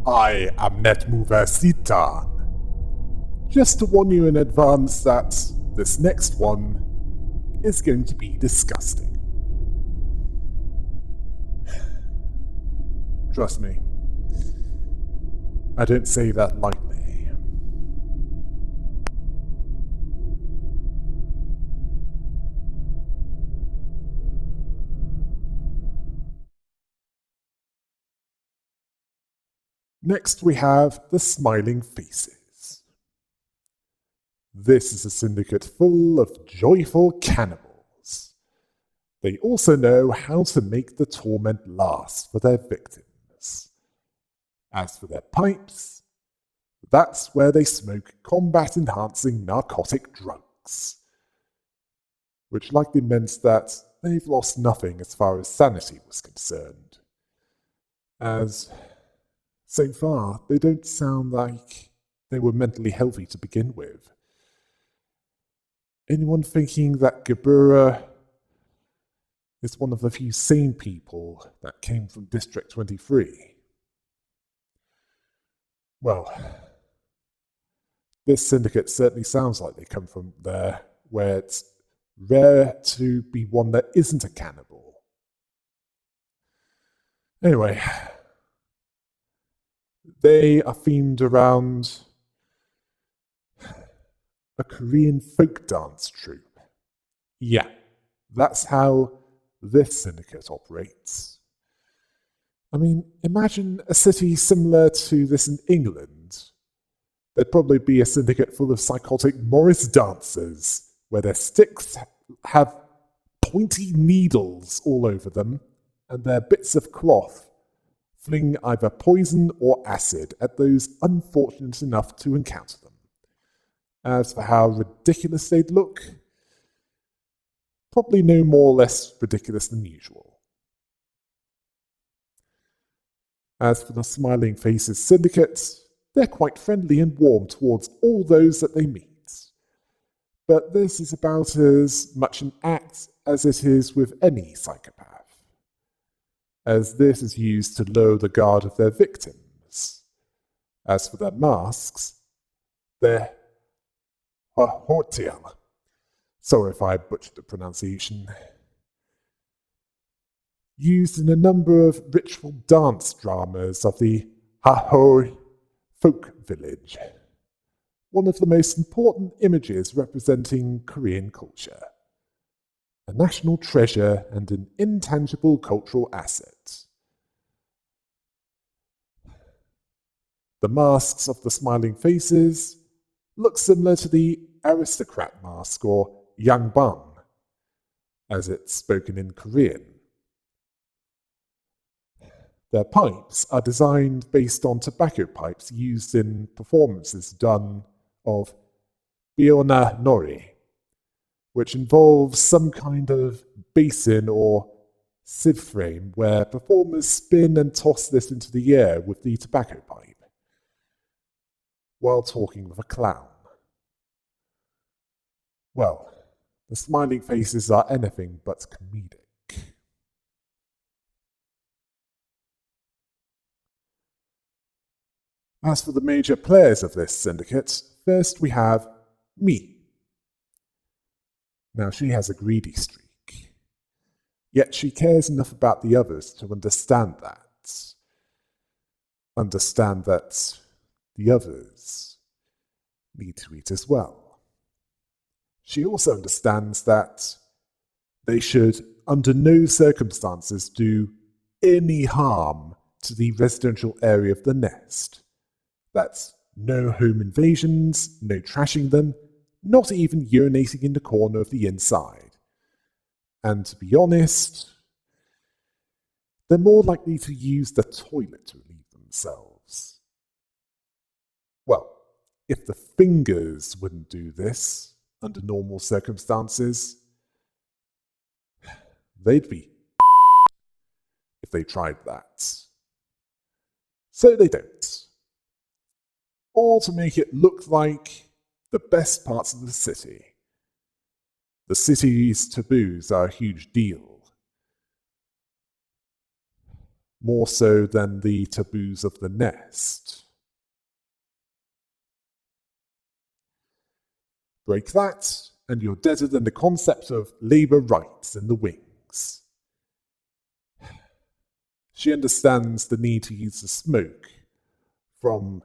I am NetMoverSitan. Just to warn you in advance that this next one is going to be disgusting. Trust me, I don't say that lightly. Next we have the Smiling Faces. This is a syndicate full of joyful cannibals. They also know how to make the torment last for their victims. As for their pipes, that's where they smoke combat-enhancing narcotic drugs. Which likely meant that they've lost nothing as far as sanity was concerned. As, so far, they don't sound like they were mentally healthy to begin with. Anyone thinking that Gebura is one of the few sane people that came from District 23? Well, this syndicate certainly sounds like they come from there, where it's rare to be one that isn't a cannibal. Anyway, they are themed around a Korean folk dance troupe. Yeah, that's how this syndicate operates. I mean, imagine a city similar to this in England. There'd probably be a syndicate full of psychotic Morris dancers, where their sticks have pointy needles all over them, and their bits of cloth fling either poison or acid at those unfortunate enough to encounter them. As for how ridiculous they'd look, probably no more or less ridiculous than usual. As for the Smiling Faces Syndicate, they're quite friendly and warm towards all those that they meet. But this is about as much an act as it is with any psychopath, as this is used to lower the guard of their victims. As for their masks, they're hotel. Sorry if I butchered the pronunciation. Used in a number of ritual dance dramas of the Hahoi folk village. One of the most important images representing Korean culture. A national treasure and an intangible cultural asset. The masks of the Smiling Faces look similar to the aristocrat mask or yangbang, as it's spoken in Korean. Their pipes are designed based on tobacco pipes used in performances done of biona nori, which involves some kind of basin or sieve frame where performers spin and toss this into the air with the tobacco pipe, while talking with a clown. Well, the Smiling Faces are anything but comedic. As for the major players of this syndicate, first we have me. Now she has a greedy streak, yet she cares enough about the others to understand that. Understand that the others need to eat as well. She also understands that they should, under no circumstances, do any harm to the residential area of the nest. That's no home invasions, no trashing them, not even urinating in the corner of the inside. And to be honest, they're more likely to use the toilet to relieve themselves. Well, if the fingers wouldn't do this under normal circumstances, they'd be if they tried that. So they don't. All to make it look like the best parts of the city. The city's taboos are a huge deal. more so than the taboos of the nest. Break that, and you're deader than the concept of labour rights in the wings. She understands the need to use the smoke from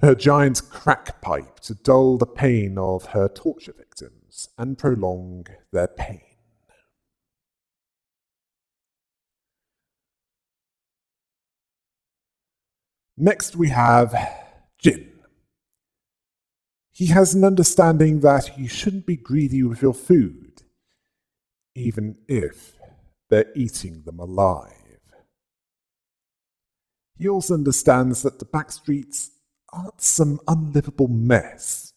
her giant crack pipe to dull the pain of her torture victims and prolong their pain. Next we have Jin. He has an understanding that you shouldn't be greedy with your food, even if they're eating them alive. He also understands that the backstreets aren't some unlivable mess,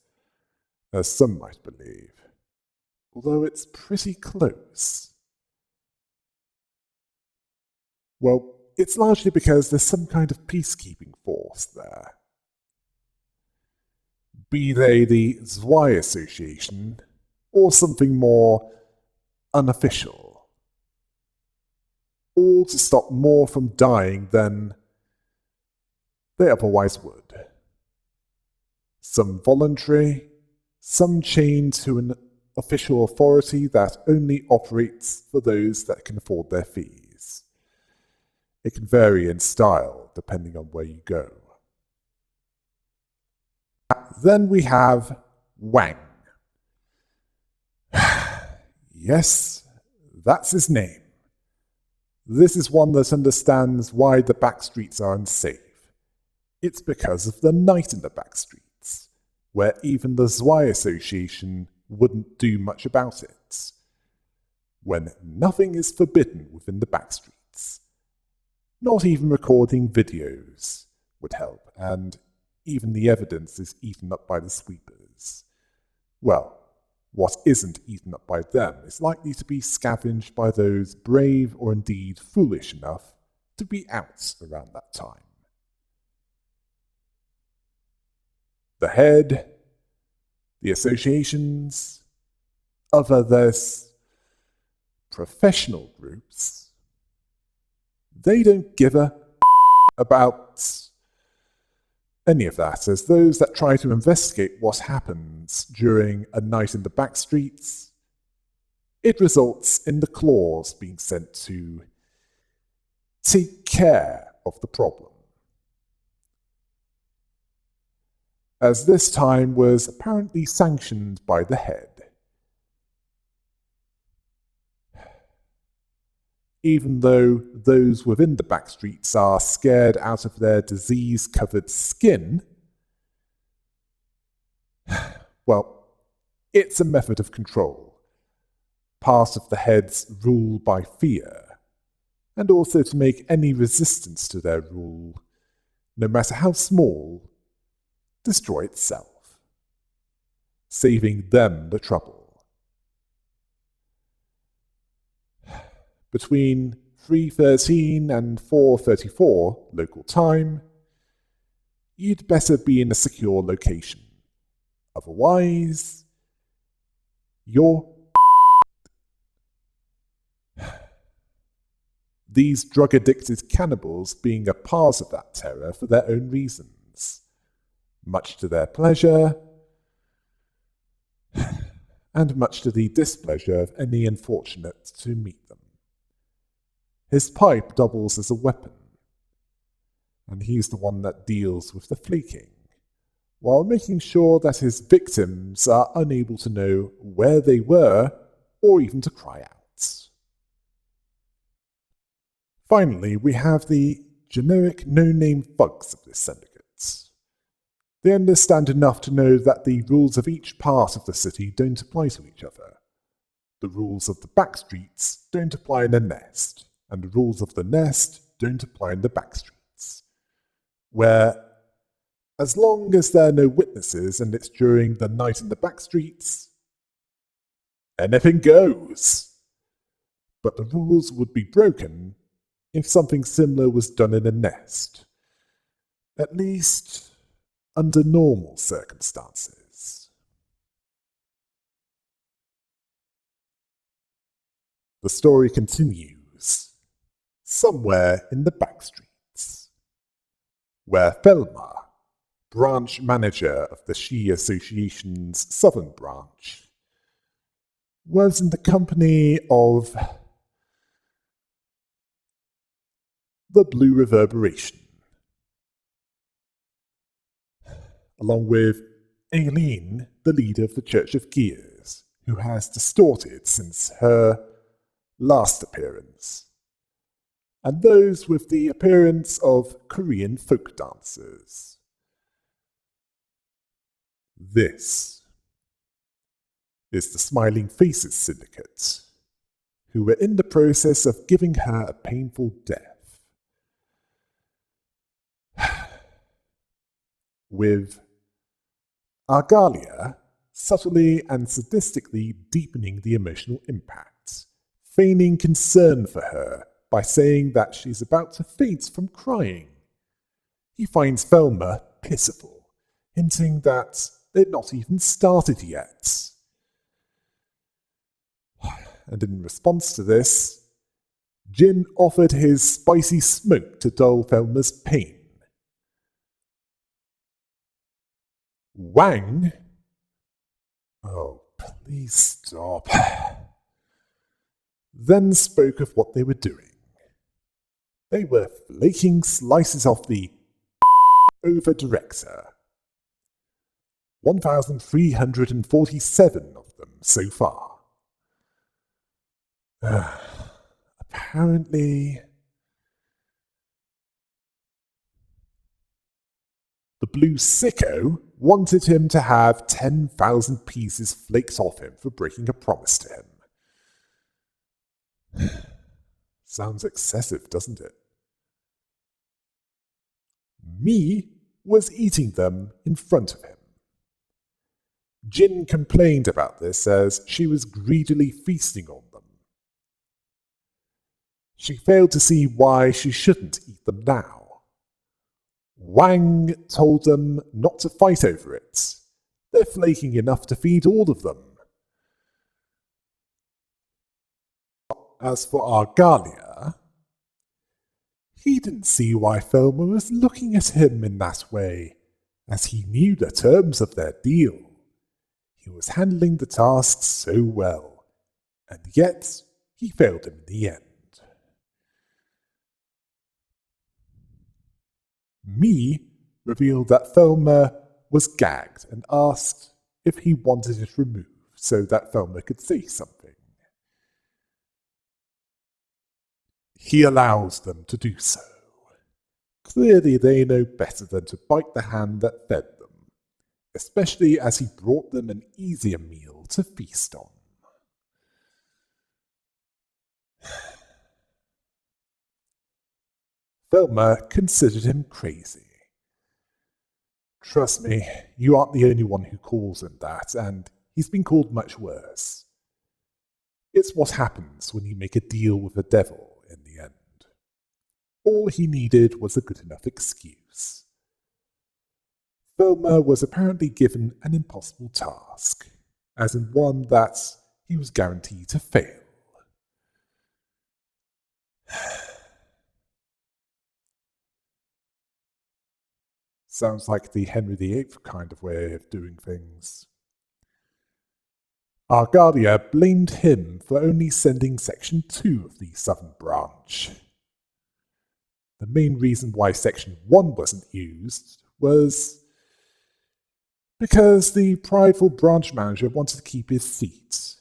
as some might believe, although it's pretty close. Well, it's largely because there's some kind of peacekeeping force there. Be they the Zwei Association or something more unofficial. All to stop more from dying than they otherwise would. Some voluntary, some chained to an official authority that only operates for those that can afford their fees. It can vary in style depending on where you go. Then we have Wang. Yes, that's his name. This is one that understands why the backstreets are unsafe. It's because of the night in the backstreets, where even the Zwei Association wouldn't do much about it. When nothing is forbidden within the backstreets. Not even recording videos would help, and even the evidence is eaten up by the sweepers. Well, what isn't eaten up by them is likely to be scavenged by those brave or indeed foolish enough to be out around that time. The head, the associations, other this professional groups, they don't give a about any of that, as those that try to investigate what happens during a night in the backstreets, it results in the claws being sent to take care of the problem. As this time was apparently sanctioned by the head. Even though those within the backstreets are scared out of their disease-covered skin, well, it's a method of control, part of the head's rule by fear, and also to make any resistance to their rule, no matter how small, destroy itself, saving them the trouble. Between 3:13 and 4:34 local time, you'd better be in a secure location. Otherwise, you're these drug-addicted cannibals being a part of that terror for their own reasons, much to their pleasure, and much to the displeasure of any unfortunate to meet them. His pipe doubles as a weapon, and he's the one that deals with the fleeking, while making sure that his victims are unable to know where they were or even to cry out. Finally, we have the generic no-name thugs of this syndicate. They understand enough to know that the rules of each part of the city don't apply to each other. The rules of the backstreets don't apply in the nest, and the rules of the nest don't apply in the backstreets. Where, as long as there are no witnesses and it's during the night in the backstreets, anything goes. But the rules would be broken if something similar was done in a nest. At least under normal circumstances. The story continues. somewhere in the back streets, where Thelma, branch manager of the She Association's Southern branch, was in the company of the Blue Reverberation, along with Aileen, the leader of the Church of Gears, who has distorted since her last appearance, and those with the appearance of Korean folk dancers. This is the Smiling Faces Syndicate, who were in the process of giving her a painful death, with Argalia subtly and sadistically deepening the emotional impact, feigning concern for her by saying that she's about to faint from crying. He finds Thelma pitiful, hinting that they'd not even started yet. And in response to this, Jin offered his spicy smoke to dull Thelma's pain. Wang? Oh, please stop. Then spoke of what they were doing. They were flaking slices off the over director. 1,347 of them so far. Apparently, the blue sicko wanted him to have 10,000 pieces flaked off him for breaking a promise to him. Sounds excessive, doesn't it? Me was eating them in front of him. Jin complained about this as she was greedily feasting on them. She failed to see why she shouldn't eat them now. Wang told them not to fight over it. They're flaking enough to feed all of them. As for Argalia, he didn't see why Thelma was looking at him in that way, as he knew the terms of their deal. He was handling the task so well, and yet he failed him in the end. Me revealed that Thelma was gagged and asked if he wanted it removed so that Thelma could say something. He allows them to do so. Clearly they know better than to bite the hand that fed them, especially as he brought them an easier meal to feast on. Thelma considered him crazy. Trust me, you aren't the only one who calls him that, and he's been called much worse. It's what happens when you make a deal with the devil in the end. All he needed was a good enough excuse. Thelma was apparently given an impossible task, as in one that he was guaranteed to fail. Sounds like the Henry VIII kind of way of doing things. Argalia blamed him for only sending Section 2 of the Southern Branch. The main reason why Section 1 wasn't used was because the prideful branch manager wanted to keep his seat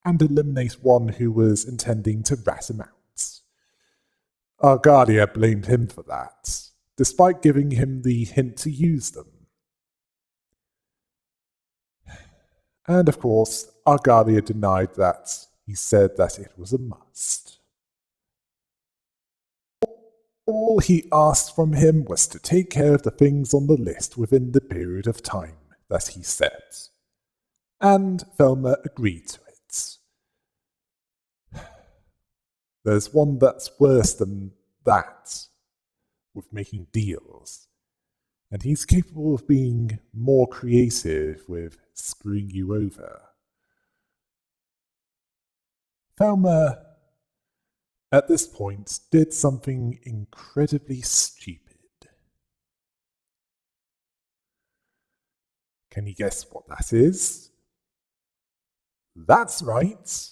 and eliminate one who was intending to rat him out. Argalia blamed him for that, despite giving him the hint to use them. And of course, Argalia denied that. He said that it was a must. All he asked from him was to take care of the things on the list within the period of time that he set. And Thelma agreed to it. There's one that's worse than that, with making deals. And he's capable of being more creative with screwing you over. Thelma at this point, did something incredibly stupid. Can you guess what that is? That's right.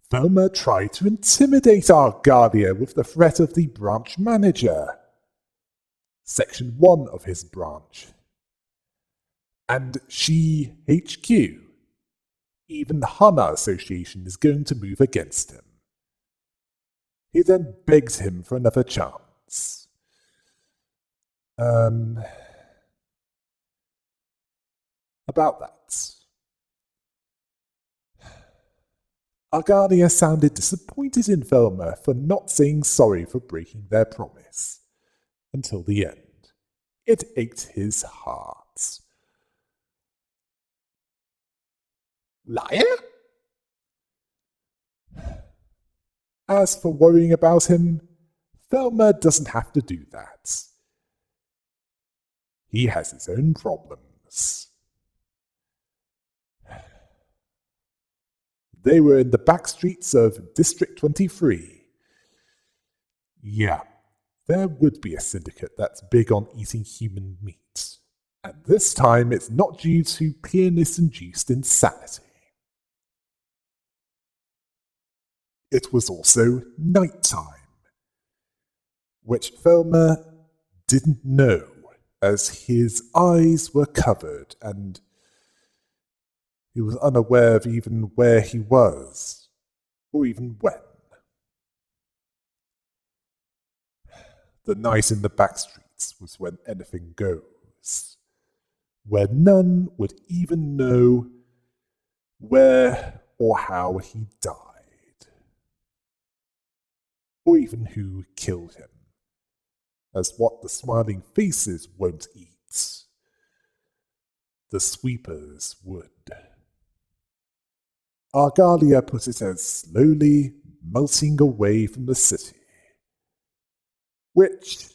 Velma tried to intimidate Argalia with the threat of the branch manager. Section 1 of his branch. And she HQ. Even the Hana Association is going to move against him. He then begs him for another chance. About that. Argalia sounded disappointed in Velma for not saying sorry for breaking their promise. Until the end. It ached his heart. Liar? As for worrying about him, Velma doesn't have to do that. He has his own problems. They were in the back streets of District 23. Yeah, there would be a syndicate that's big on eating human meat. And this time it's not due to pianist-induced insanity. It was also nighttime, which Velma didn't know, as his eyes were covered and he was unaware of even where he was, or even when. The night in the back streets was when anything goes, where none would even know where or how he died, or even who killed him, as what the smiling faces won't eat, the sweepers would. Argalia put it as slowly melting away from the city, which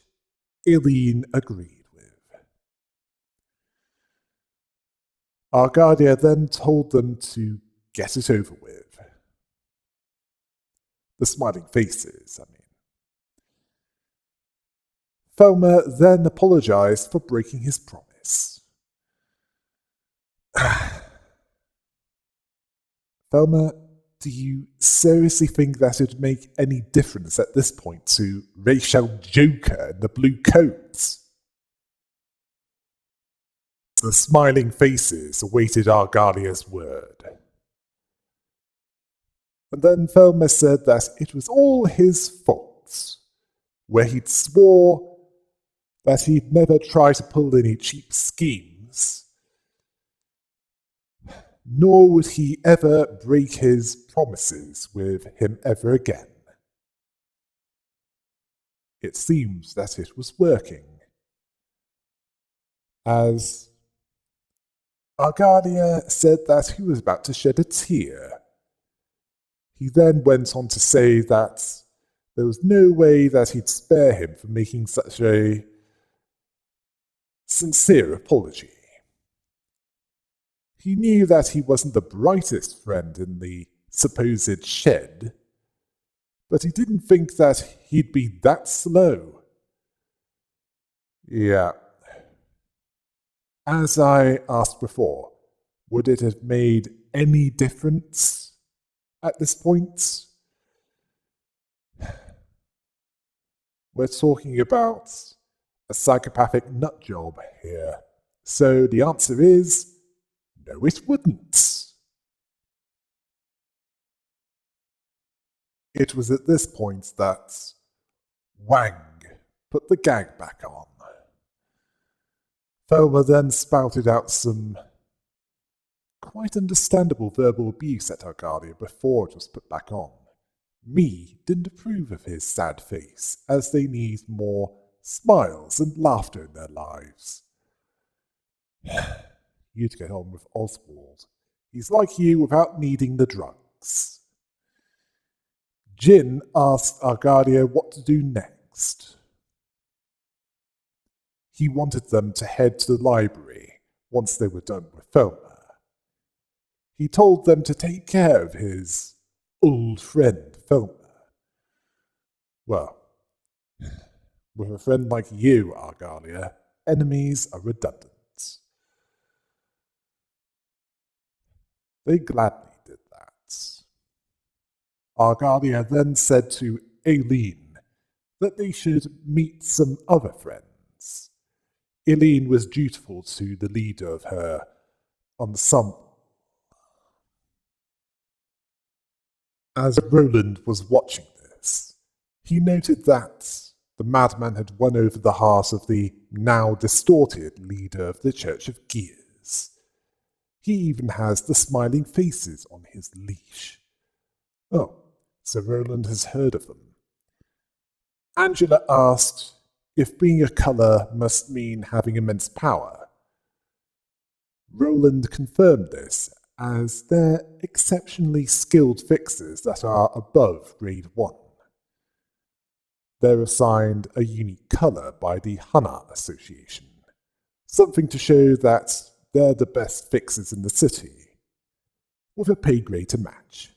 Eileen agreed with. Argalia then told them to get it over with. The smiling faces, I mean. Velma then apologized for breaking his promise. Velma, do you seriously think that it would make any difference at this point to Rachel Joker in the blue coat? The smiling faces awaited Argalia's word. And then Velma said that it was all his fault, where he'd swore that he'd never try to pull any cheap schemes, nor would he ever break his promises with him ever again. It seems that it was working, as Argalia said that he was about to shed a tear. He then went on to say that there was no way that he'd spare him for making such a sincere apology. He knew that he wasn't the brightest friend in the supposed shed, but he didn't think that he'd be that slow. Yeah. As I asked before, would it have made any difference at this point? We're talking about a psychopathic nutjob here, so the answer is no, it wouldn't. It was at this point that Wang put the gag back on. Velma then spouted out some quite understandable verbal abuse at Argalia before it was put back on. Me didn't approve of his sad face, as they need more smiles and laughter in their lives. You'd get on with Oswald. He's like you without needing the drugs. Jin asked Argalia what to do next. He wanted them to head to the library once they were done with Velma. He told them to take care of his old friend Velma. Well, with a friend like you, Argalia, enemies are redundant. They gladly did that. Argalia then said to Aileen that they should meet some other friends. Aileen was dutiful to the leader of her ensemble. As Roland was watching this, he noted that the madman had won over the heart of the now distorted leader of the Church of Gears. He even has the smiling faces on his leash. Oh, so Roland has heard of them. Angela asked if being a colour must mean having immense power. Roland confirmed this, as they're exceptionally skilled fixers that are above grade 1. They're assigned a unique colour by the Hana Association, something to show that they're the best fixers in the city, with a pay grade to match.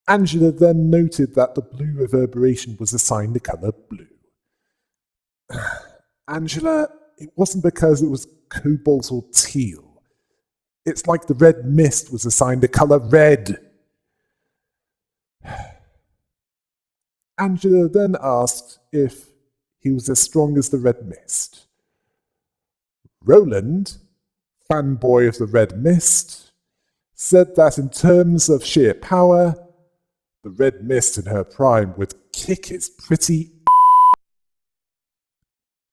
Angela then noted that the blue reverberation was assigned the colour blue. Angela, it wasn't because it was cobalt or teal. It's like the red mist was assigned the colour red. Angela then asked if he was as strong as the red mist. Roland, fanboy of the red mist, said that in terms of sheer power, the red mist in her prime would kick his pretty.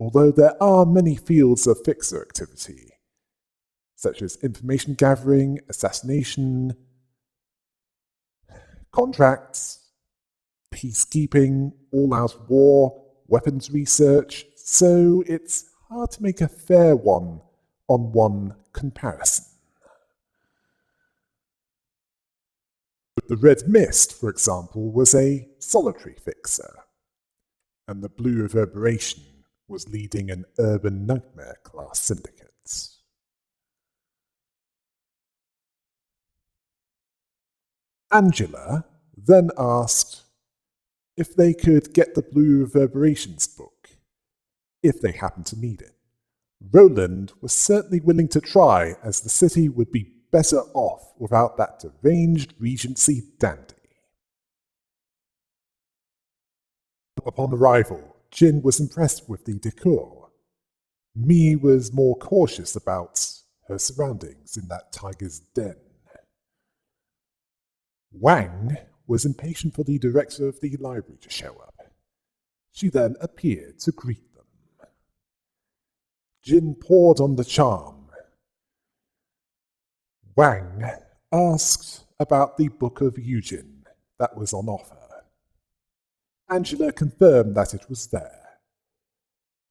Although there are many fields of fixer activity, such as information gathering, assassination, contracts, peacekeeping, all-out war, weapons research, so it's hard to make a fair one-on-one comparison. The red mist, for example, was a solitary fixer, and the blue reverberation was leading an urban nightmare class syndicate. Angela then asked if they could get the Blue Reverberations book, if they happened to need it. Roland was certainly willing to try, as the city would be better off without that deranged Regency dandy. Upon arrival, Jin was impressed with the decor. Mi was more cautious about her surroundings in that tiger's den. Wang was impatient for the director of the library to show up. She then appeared to greet them. Jin poured on the charm. Wang asked about the Book of Yujin that was on offer. Angela confirmed that it was there.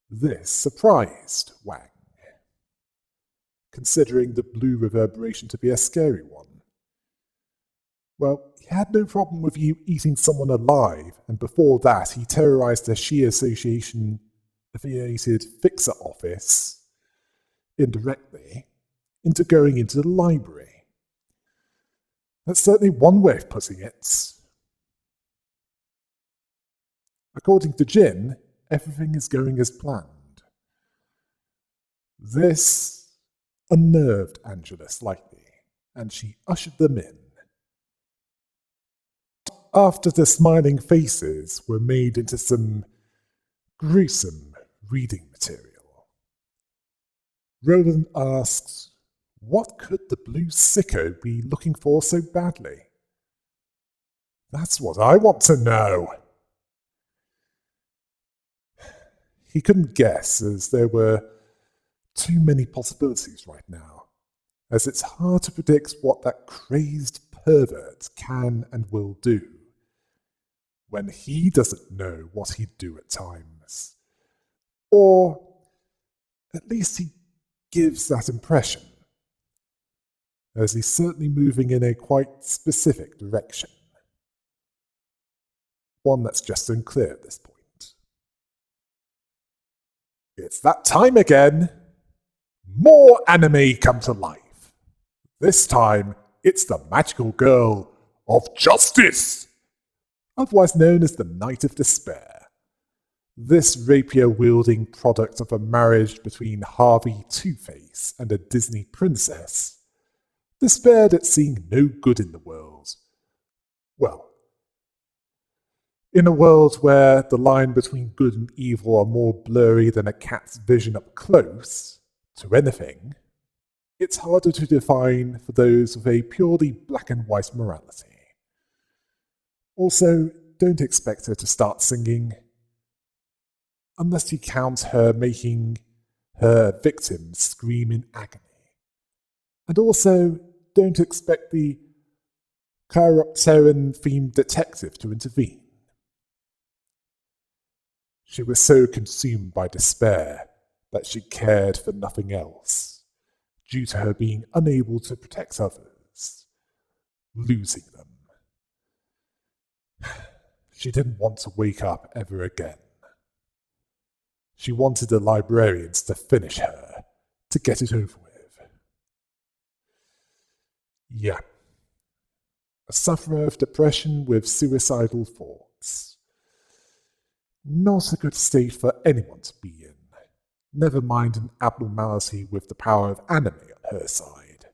This surprised Wang, considering the blue reverberation to be a scary one. Well, he had no problem with you eating someone alive, and before that he terrorized a Shi Association affiliated fixer office indirectly into going into the library. That's certainly one way of putting it. According to Jin, everything is going as planned. This unnerved Angela slightly, and she ushered them in. After the smiling faces were made into some gruesome reading material, Roland asks, what could the blue sicko be looking for so badly? That's what I want to know. He couldn't guess, as there were too many possibilities right now, as it's hard to predict what that crazed pervert can and will do when he doesn't know what he'd do at times. Or at least he gives that impression, as he's certainly moving in a quite specific direction. One that's just unclear at this point. It's that time again! More anime come to life. This time, it's the magical girl of justice! otherwise known as the Knight of Despair. This rapier-wielding product of a marriage between Harvey Two-Face and a Disney princess despaired at seeing no good in the world. Well, in a world where the line between good and evil are more blurry than a cat's vision up close to anything, it's harder to define for those with a purely black and white morality. Also, don't expect her to start singing unless you count her making her victims scream in agony. And also, don't expect the chiropteran-themed detective to intervene. She was so consumed by despair that she cared for nothing else, due to her being unable to protect others, losing them. She didn't want to wake up ever again. She wanted the librarians to finish her, to get it over with. Yeah. A sufferer of depression with suicidal thoughts. Not a good state for anyone to be in, never mind an abnormality with the power of anime on her side.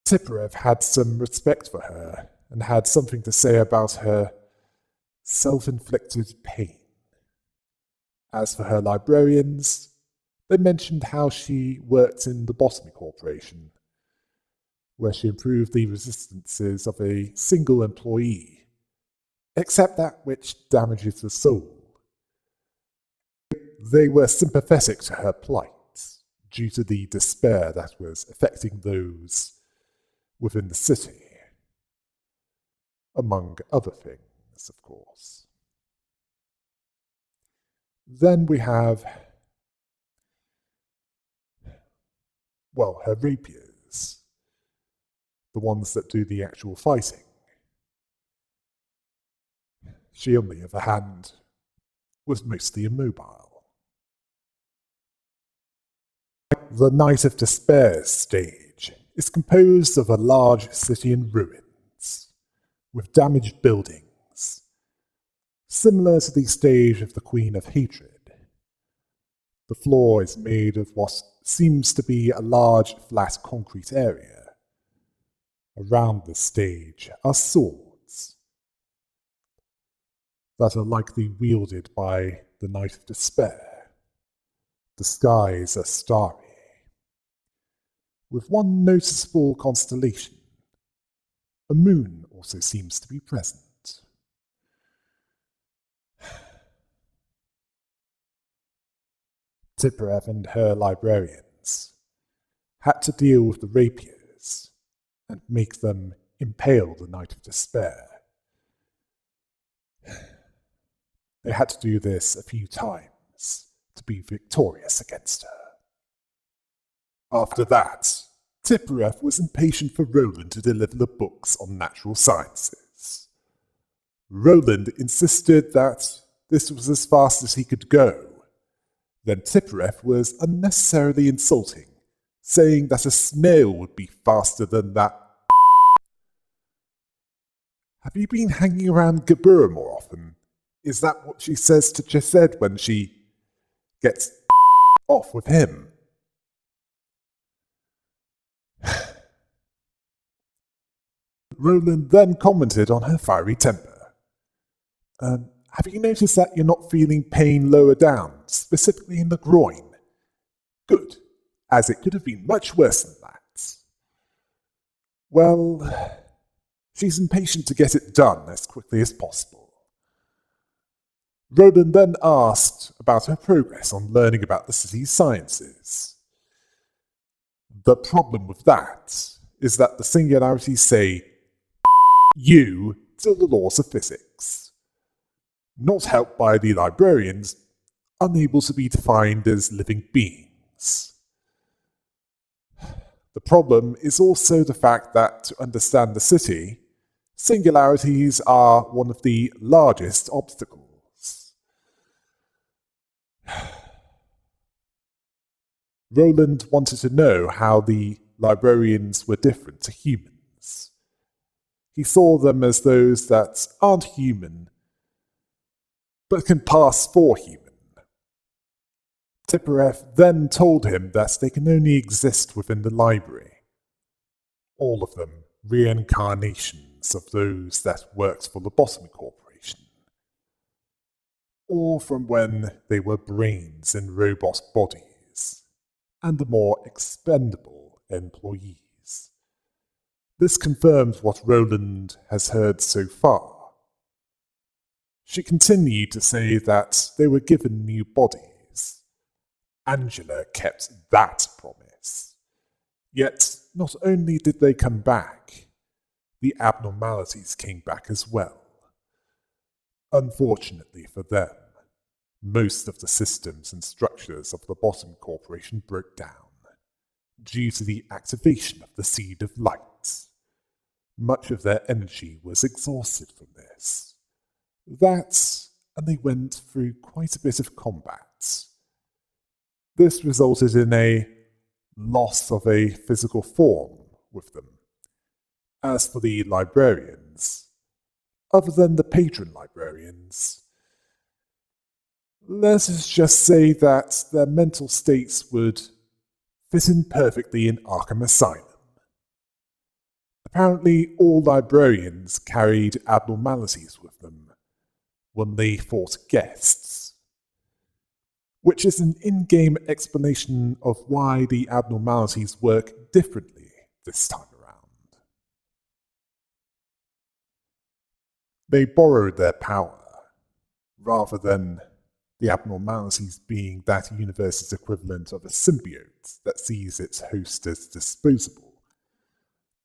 Tipperev had some respect for her, and had something to say about her self-inflicted pain. As for her librarians, they mentioned how she worked in the Botany Corporation, where she improved the resistances of a single employee, except that which damages the soul. They were sympathetic to her plight, due to the despair that was affecting those within the city. Among other things, of course. Then we have, well, her rapiers. The ones that do the actual fighting. She, on the other hand, was mostly immobile. The Night of Despair stage is composed of a large city in ruins, with damaged buildings, similar to the stage of the Queen of Hatred. The floor is made of what seems to be a large flat concrete area. Around the stage are swords that are likely wielded by the Knight of Despair. The skies are starry, with one noticeable constellation. A moon also seems to be present. Tipperev and her librarians had to deal with the rapiers and make them impale the Knight of Despair. They had to do this a few times to be victorious against her. After that, Tipperev was impatient for Roland to deliver the books on natural sciences. Roland insisted that this was as fast as he could go. Then Tipperev was unnecessarily insulting, saying that a snail would be faster than that. Have you been hanging around Gabura more often? Is that what she says to Chesed when she gets off with him? Roland then commented on her fiery temper. Have you noticed that you're not feeling pain lower down, specifically in the groin? Good, as it could have been much worse than that. Well, she's impatient to get it done as quickly as possible. Roland then asked about her progress on learning about the city's sciences. The problem with that is that the singularities say you to the laws of physics, not helped by the librarians, unable to be defined as living beings. The problem is also the fact that to understand the city, singularities are one of the largest obstacles. Roland wanted to know how the librarians were different to humans. He saw them as those that aren't human, but can pass for human. Tippereff then told him that they can only exist within the library. All of them reincarnations of those that worked for the Bottom Corporation, all from when they were brains in robot bodies, and the more expendable employees. This confirms what Roland has heard so far. She continued to say that they were given new bodies. Angela kept that promise. Yet, not only did they come back, the abnormalities came back as well. Unfortunately for them, most of the systems and structures of the Bottom Corporation broke down due to the activation of the Seed of Light. Much of their energy was exhausted from this. That, and they went through quite a bit of combat. This resulted in a loss of a physical form with them. As for the librarians, other than the patron librarians, let us just say that their mental states would fit in perfectly in Arkham Asylum. Apparently, all librarians carried abnormalities with them when they fought guests, which is an in-game explanation of why the abnormalities work differently this time around. They borrowed their power, rather than the abnormalities being that universe's equivalent of a symbiote that sees its host as disposable,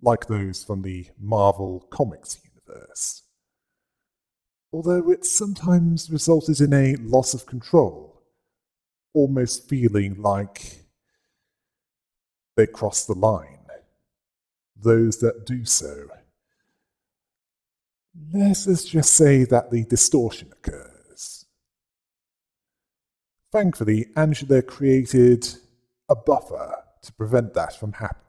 like those from the Marvel Comics universe. Although it sometimes resulted in a loss of control, almost feeling like they crossed the line. Those that do so, let us just say that the distortion occurs. Thankfully, Angela created a buffer to prevent that from happening.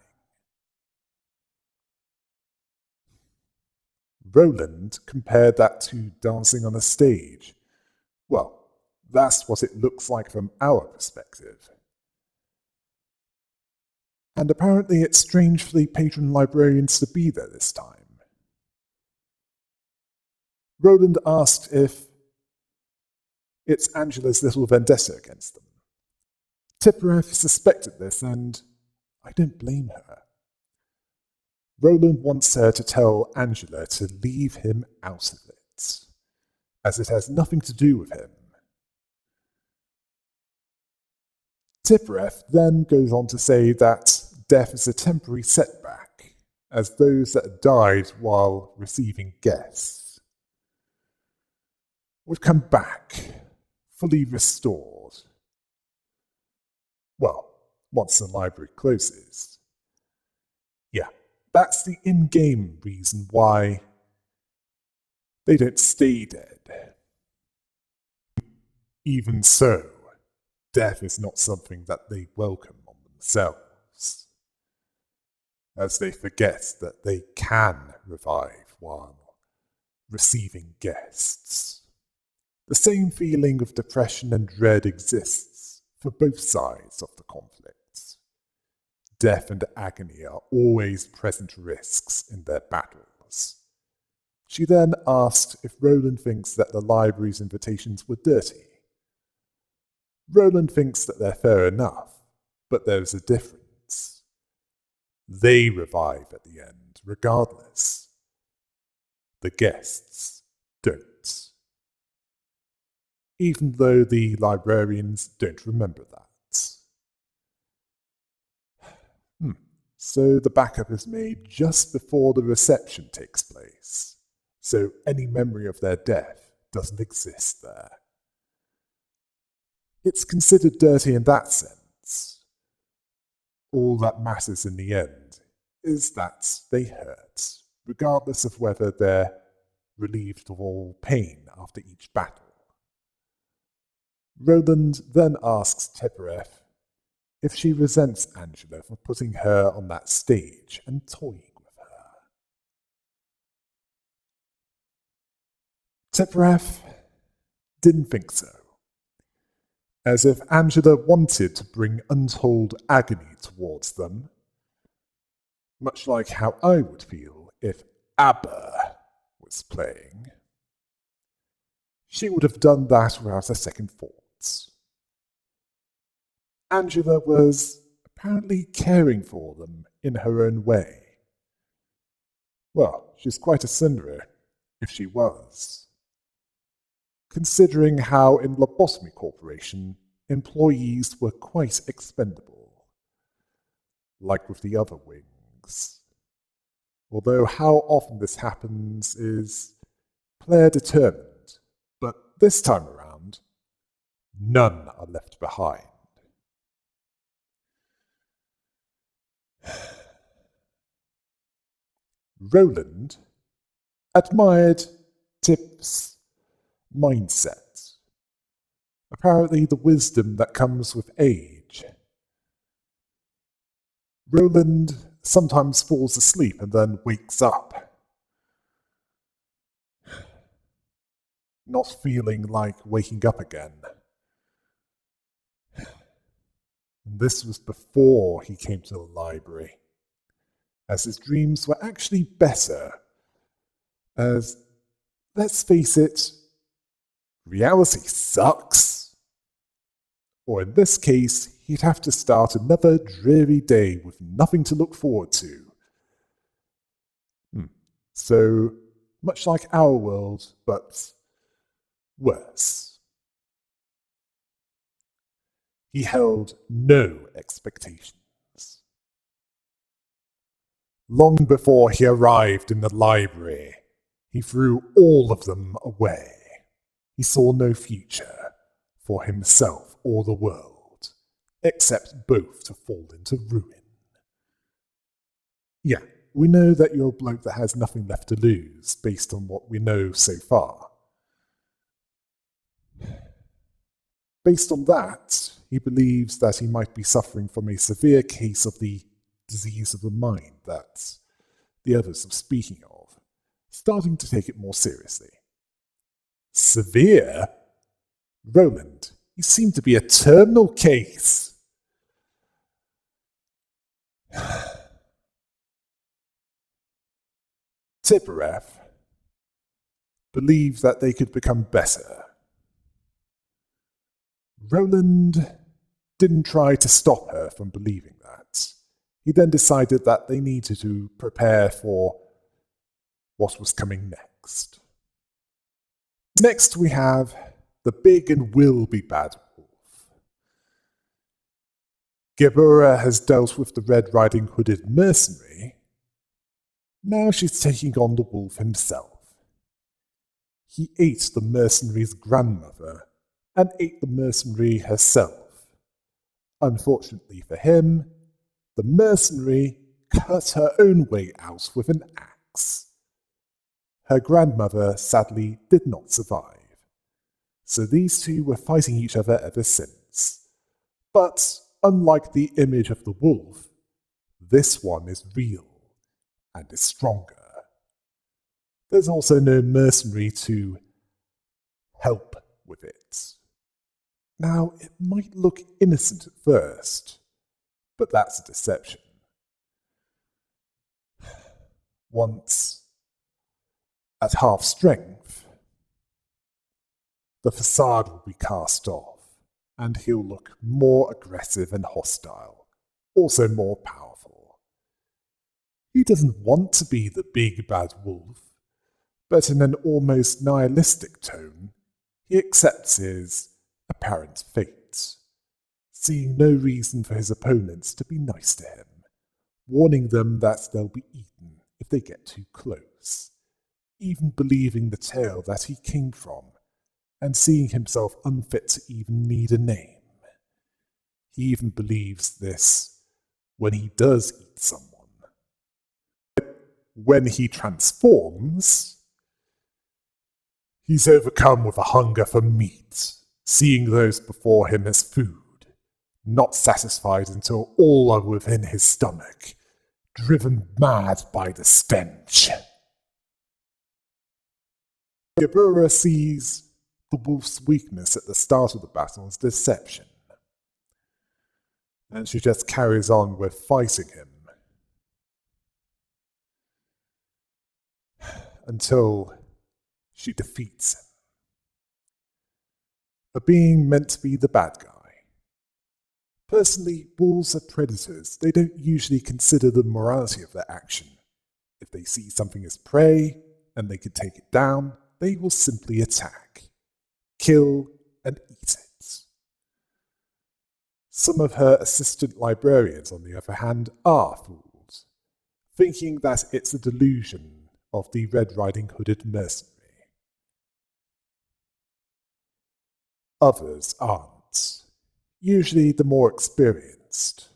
Roland compared that to dancing on a stage. Well, that's what it looks like from our perspective. And apparently it's strange for the patron librarians to be there this time. Roland asked if it's Angela's little vendetta against them. Tippereff suspected this, and I don't blame her. Roland wants her to tell Angela to leave him out of it, as it has nothing to do with him. Tippereff then goes on to say that death is a temporary setback, as those that died while receiving guests would come back, fully restored. Well, once the library closes. Yeah, that's the in-game reason why they don't stay dead. Even so, death is not something that they welcome on themselves, as they forget that they can revive while receiving guests. The same feeling of depression and dread exists for both sides of the conflict. Death and agony are always present risks in their battles. She then asked if Roland thinks that the library's invitations were dirty. Roland thinks that they're fair enough, but there's a difference. They revive at the end, regardless. The guests don't. Even though the librarians don't remember that. So the backup is made just before the reception takes place, so any memory of their death doesn't exist there. It's considered dirty in that sense. All that matters in the end is that they hurt, regardless of whether they're relieved of all pain after each battle. Roland then asks Tippereff if she resents Angela for putting her on that stage and toying with her. Tipperef didn't think so, as if Angela wanted to bring untold agony towards them, much like how I would feel if ABBA was playing. She would have done that without a second thought. Angela was apparently caring for them in her own way. Well, she's quite a sinner, if she was. Considering how in Lobotomy Corporation, employees were quite expendable, like with the other wings. Although how often this happens is player determined, but this time around, none are left behind. Roland admired Tip's mindset. Apparently the wisdom that comes with age. Roland sometimes falls asleep and then wakes up, not feeling like waking up again. And this was before he came to the library, as his dreams were actually better, as, let's face it, reality sucks. Or in this case, he'd have to start another dreary day with nothing to look forward to. So, much like our world, but worse. He held no expectations. Long before he arrived in the library, he threw all of them away. He saw no future for himself or the world, except both to fall into ruin. Yeah, we know that you're a bloke that has nothing left to lose, based on what we know so far. Based on that, he believes that he might be suffering from a severe case of the disease of the mind that the others are speaking of, starting to take it more seriously. Severe? Roland, you seem to be a terminal case. Tipperef believed that they could become better. Roland didn't try to stop her from believing that. He then decided that they needed to prepare for what was coming next. Next we have the big and will be bad wolf. Gebura has dealt with the Red Riding Hooded mercenary. Now she's taking on the wolf himself. He ate the mercenary's grandmother and ate the mercenary herself. Unfortunately for him, the mercenary cut her own way out with an axe. Her grandmother sadly did not survive, so these two were fighting each other ever since. But unlike the image of the wolf, this one is real and is stronger. There's also no mercenary to help with it. Now, it might look innocent at first, but that's a deception. Once at half strength, the facade will be cast off, and he'll look more aggressive and hostile, also more powerful. He doesn't want to be the big bad wolf, but in an almost nihilistic tone, he accepts his apparent fate, seeing no reason for his opponents to be nice to him, warning them that they'll be eaten if they get too close, even believing the tale that he came from, and seeing himself unfit to even need a name. He even believes this when he does eat someone. When he transforms, he's overcome with a hunger for meat, seeing those before him as food, not satisfied until all are within his stomach, driven mad by the stench. Gebura sees the wolf's weakness at the start of the battle as deception, and she just carries on with fighting him until she defeats him. A being meant to be the bad guy. Personally, wolves are predators. They don't usually consider the morality of their action. If they see something as prey and they can take it down, they will simply attack, kill, and eat it. Some of her assistant librarians, on the other hand, are fooled, thinking that it's a delusion of the Red Riding Hooded mercenary. Others aren't, usually the more experienced.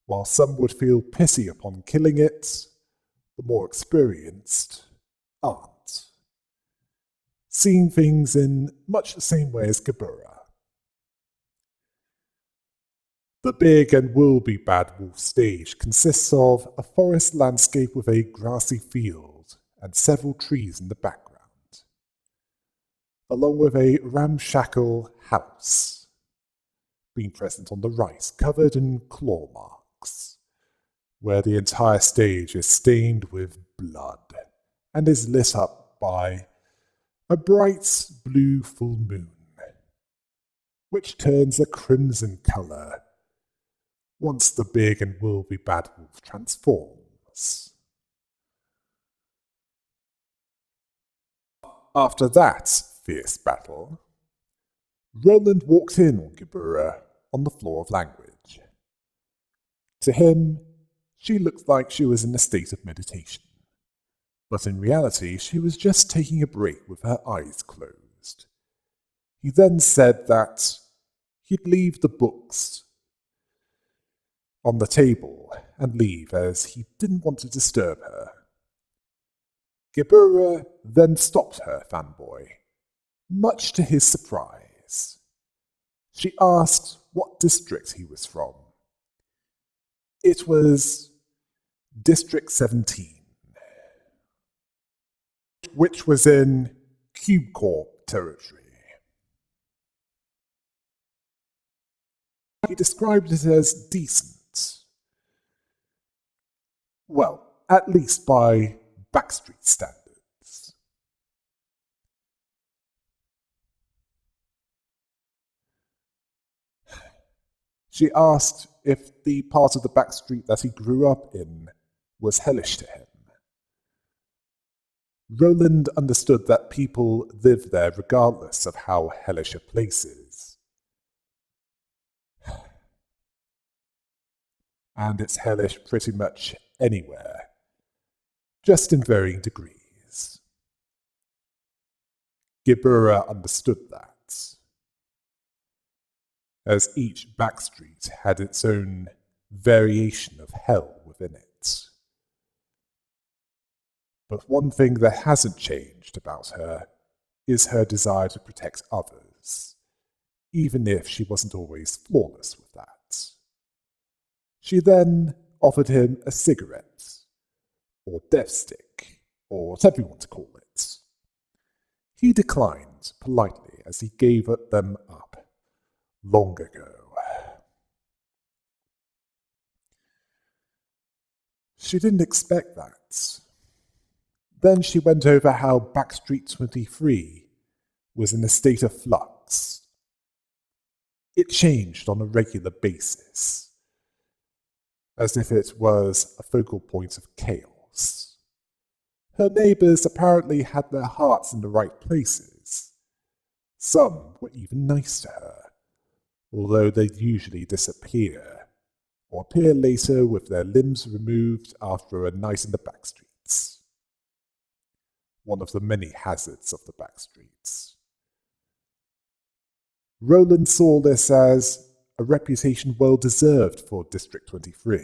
While some would feel pity upon killing it, the more experienced aren't, seeing things in much the same way as Gebura. The big and will-be bad wolf stage consists of a forest landscape with a grassy field and several trees in the background, along with a ramshackle house being present on the right, covered in claw marks, where the entire stage is stained with blood and is lit up by a bright blue full moon, which turns a crimson colour once the big and will-be bad wolf transforms. After that fierce battle, Roland walked in on Gebura on the floor of language. To him, she looked like she was in a state of meditation, but in reality she was just taking a break with her eyes closed. He then said that he'd leave the books on the table and leave as he didn't want to disturb her. Gebura then stopped her fanboy, much to his surprise. She asked what district he was from. It was District 17, which was in Cube Corp territory. He described it as decent. Well, at least by Backstreet standards. She asked if the part of the backstreet that he grew up in was hellish to him. Roland understood that people live there regardless of how hellish a place is. And it's hellish pretty much anywhere, just in varying degrees. Gebura understood that, as each backstreet had its own variation of hell within it. But one thing that hasn't changed about her is her desire to protect others, even if she wasn't always flawless with that. She then offered him a cigarette, or death stick, or whatever you want to call it. He declined politely as he gave them up long ago. She didn't expect that. Then she went over how Backstreet 23 was in a state of flux. It changed on a regular basis, as if it was a focal point of chaos. Her neighbours apparently had their hearts in the right places. Some were even nice to her, although they'd usually disappear, or appear later with their limbs removed after a night in the backstreets. One of the many hazards of the backstreets. Roland saw this as a reputation well deserved for District 23,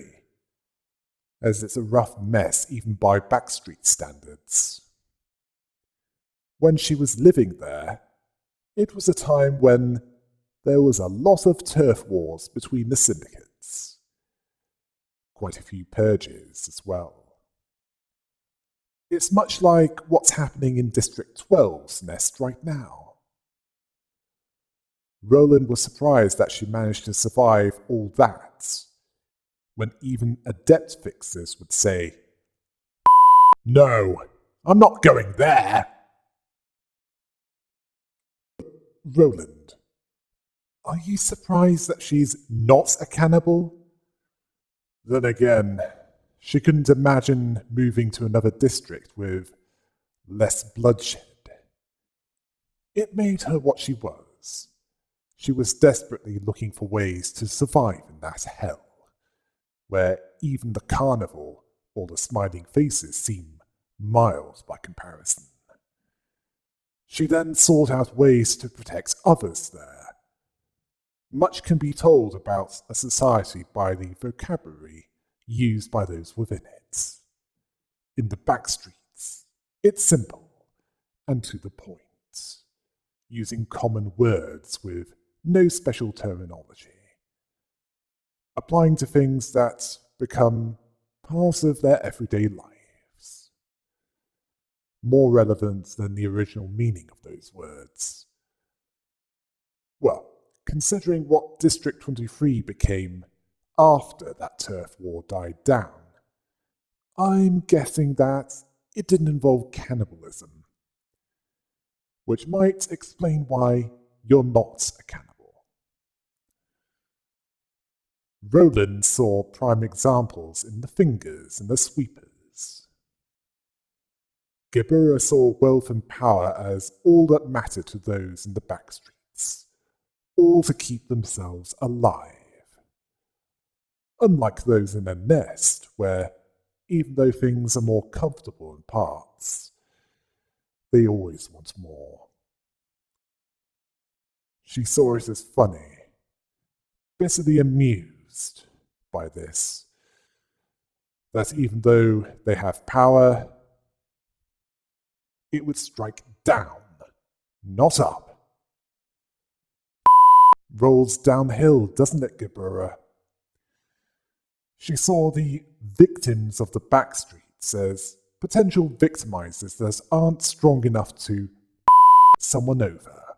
as it's a rough mess even by backstreet standards. When she was living there, it was a time when there was a lot of turf wars between the syndicates. Quite a few purges as well. It's much like what's happening in District 12's nest right now. Roland was surprised that she managed to survive all that, when even adept fixers would say, "No, I'm not going there." Roland, are you surprised that she's not a cannibal? Then again, she couldn't imagine moving to another district with less bloodshed. It made her what she was. She was desperately looking for ways to survive in that hell, where even the carnival or the smiling faces seem mild by comparison. She then sought out ways to protect others there. Much can be told about a society by the vocabulary used by those within it. In the back streets, it's simple and to the point, using common words with no special terminology, applying to things that become part of their everyday lives. More relevant than the original meaning of those words. Well, considering what District 23 became after that turf war died down, I'm guessing that it didn't involve cannibalism, which might explain why you're not a cannibal. Roland saw prime examples in the fingers and the sweepers. Gebura saw wealth and power as all that mattered to those in the back streets, all to keep themselves alive. Unlike those in a nest, where, even though things are more comfortable in parts, they always want more. She saw it as funny, bitterly amused by this, that even though they have power, it would strike down, not up. Rolls downhill, doesn't it, Gebura? She saw the victims of the backstreets as potential victimizers that aren't strong enough to someone over.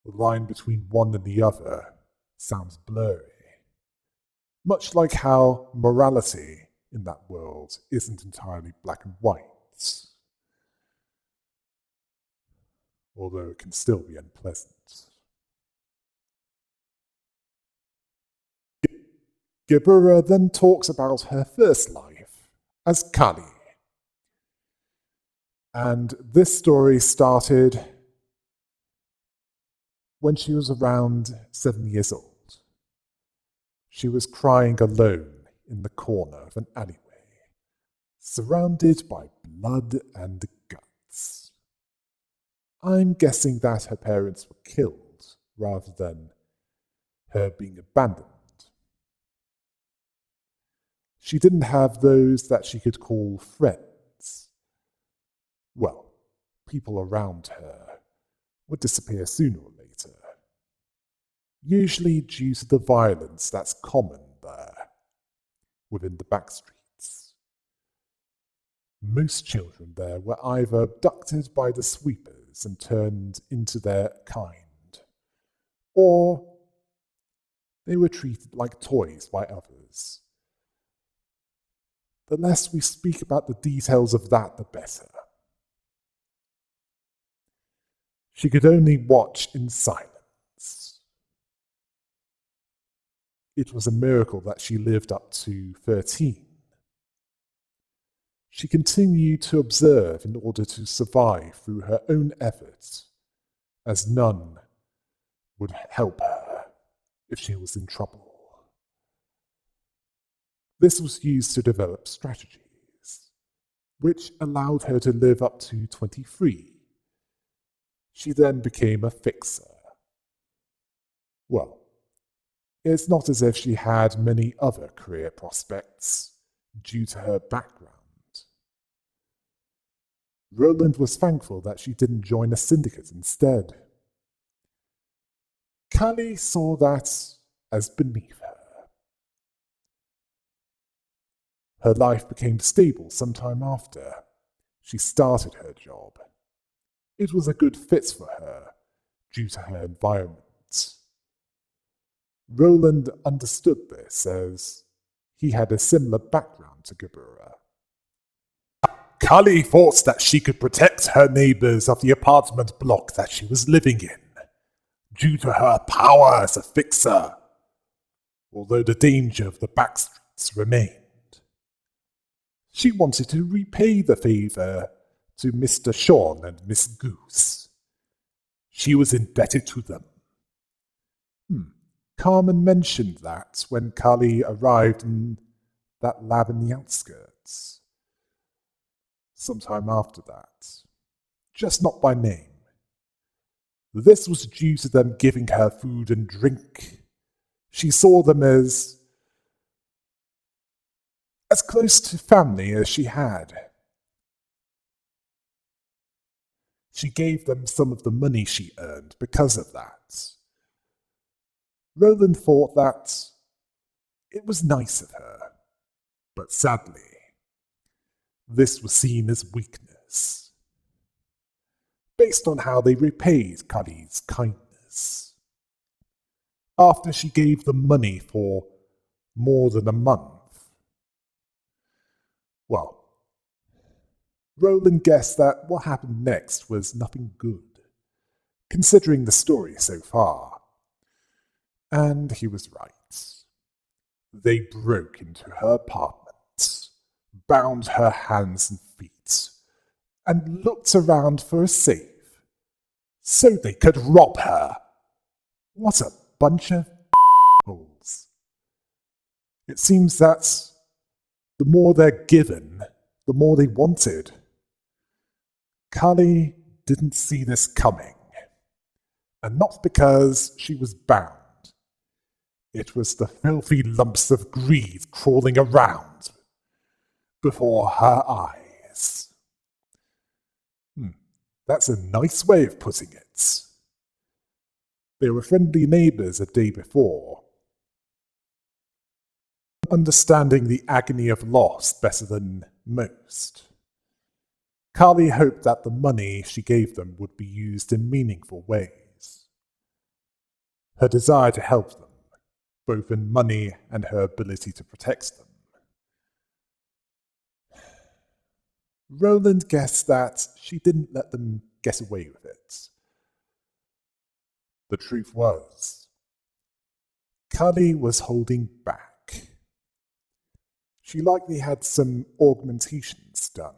The line between one and the other sounds blurry. Much like how morality in that world isn't entirely black and white, although it can still be unpleasant. Gebura then talks about her first life as Kali. And this story started when she was around 7 years old. She was crying alone in the corner of an alleyway, surrounded by blood and guts. I'm guessing that her parents were killed rather than her being abandoned. She didn't have those that she could call friends. Well, people around her would disappear sooner or later, usually due to the violence that's common there, within the backstreets. Most children there were either abducted by the sweepers and turned into their kind, or they were treated like toys by others. The less we speak about the details of that, the better. She could only watch in silence. It was a miracle that she lived up to 13. She continued to observe in order to survive through her own efforts, as none would help her if she was in trouble. This was used to develop strategies, which allowed her to live up to 23. She then became a fixer. Well, it's not as if she had many other career prospects due to her background. Roland was thankful that she didn't join a syndicate instead. Kali saw that as beneath her. Her life became stable sometime after, she started her job. It was a good fit for her, due to her environment. Roland understood this as he had a similar background to Gabura. Cully thought that she could protect her neighbors of the apartment block that she was living in, due to her power as a fixer, although the danger of the backstreets remained. She wanted to repay the favor to Mr. Sean and Miss Goose. She was indebted to them. Carmen mentioned that when Cully arrived in that lab in the outskirts. Sometime after that. Just not by name. This was due to them giving her food and drink. She saw them as close to family as she had. She gave them some of the money she earned because of that. Roland thought that it was nice of her, but sadly, this was seen as weakness, based on how they repaid Cully's kindness. After she gave them money for more than a month, well, Roland guessed that what happened next was nothing good, considering the story so far. And he was right. They broke into her apartment, bound her hands and feet, and looked around for a safe, so they could rob her. What a bunch of holes. It seems that the more they're given, the more they wanted. Cully didn't see this coming, and not because she was bound. It was the filthy lumps of greed crawling around before her eyes. That's a nice way of putting it. They were friendly neighbors a day before, understanding the agony of loss better than most. Carly hoped that the money she gave them would be used in meaningful ways. Her desire to help them, both in money and her ability to protect them. Roland guessed that she didn't let them get away with it. The truth was, Cully was holding back. She likely had some augmentations done,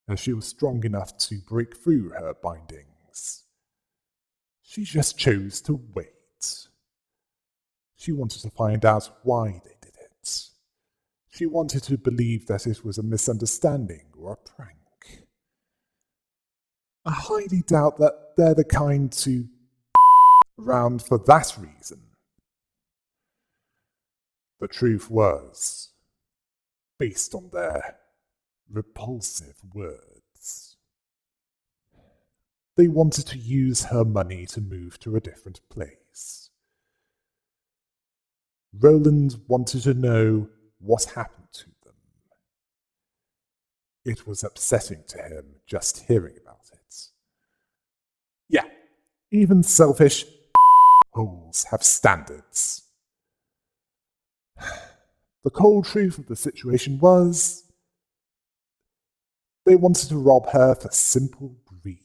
as she was strong enough to break through her bindings. She just chose to wait. She wanted to find out why they did it. She wanted to believe that it was a misunderstanding or a prank. I highly doubt that they're the kind to around for that reason. The truth was, based on their repulsive words, they wanted to use her money to move to a different place. Roland wanted to know what happened to them. It was upsetting to him just hearing about it. Yeah, even selfish holes have standards. The cold truth of the situation was, they wanted to rob her for simple greed.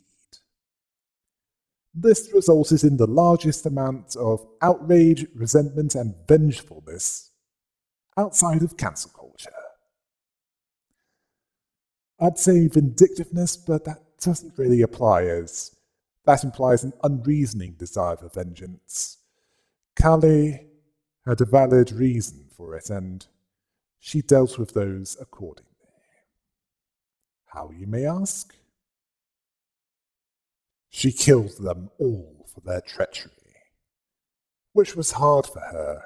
This resulted in the largest amount of outrage, resentment, and vengefulness outside of cancel culture. I'd say vindictiveness, but that doesn't really apply, as that implies an unreasoning desire for vengeance. Cully had a valid reason for it, and she dealt with those accordingly. How, you may ask? She killed them all for their treachery, which was hard for her,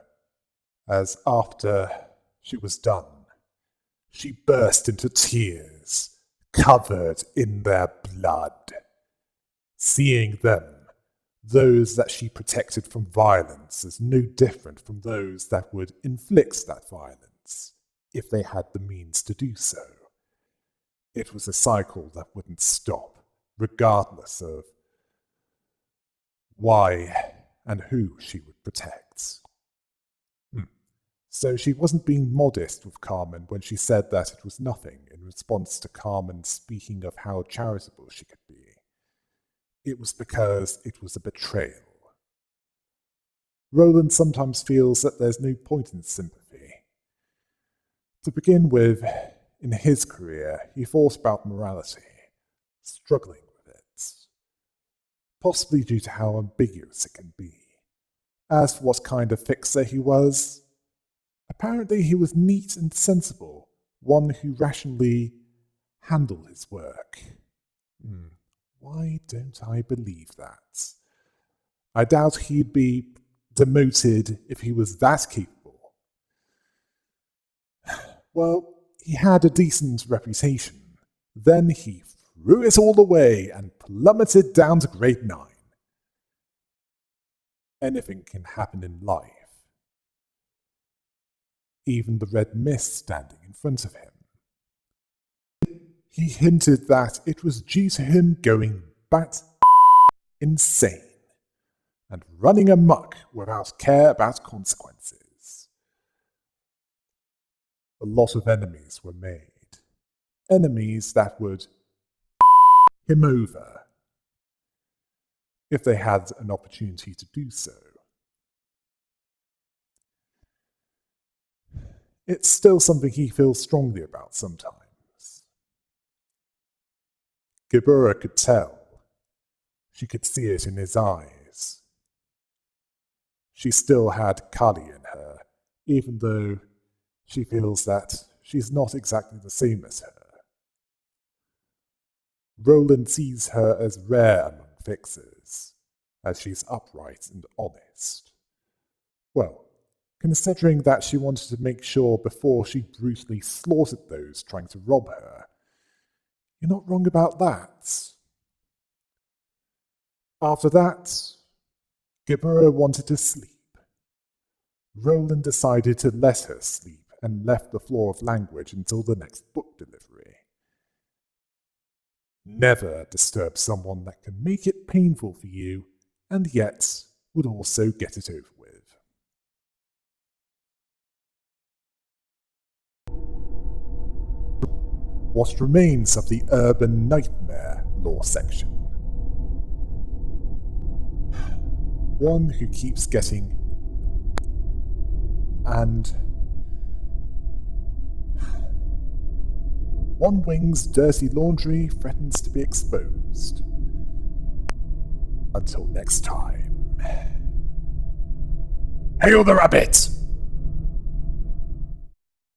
as after she was done, she burst into tears, covered in their blood. Seeing them, those that she protected from violence, as no different from those that would inflict that violence, if they had the means to do so. It was a cycle that wouldn't stop, regardless of why and who she would protect. So she wasn't being modest with Carmen when she said that it was nothing in response to Carmen speaking of how charitable she could be. It was because it was a betrayal. Roland sometimes feels that there's no point in sympathy. To begin with, in his career, he thought about morality, struggling with it, possibly due to how ambiguous it can be. As for what kind of fixer he was, apparently he was neat and sensible, one who rationally handled his work. Why don't I believe that? I doubt he'd be demoted if he was that capable. Well, he had a decent reputation. Then he threw it all away and plummeted down to grade 9. Anything can happen in life. Even the red mist standing in front of him. He hinted that it was due to him going bat insane and running amok without care about consequences. A lot of enemies were made. Enemies that would him over if they had an opportunity to do so. It's still something he feels strongly about sometimes. Gibura could tell. She could see it in his eyes. She still had Kali in her, even though she feels that she's not exactly the same as her. Roland sees her as rare among fixers, as she's upright and honest. Well, considering that she wanted to make sure before she brutally slaughtered those trying to rob her, you're not wrong about that. After that, Gibura wanted to sleep. Roland decided to let her sleep and left the floor of language until the next book delivery. Never disturb someone that can make it painful for you and yet would also get it over with. What remains of the urban nightmare law section? One who keeps getting and one wing's dirty laundry threatens to be exposed. Until next time. Hail the rabbit!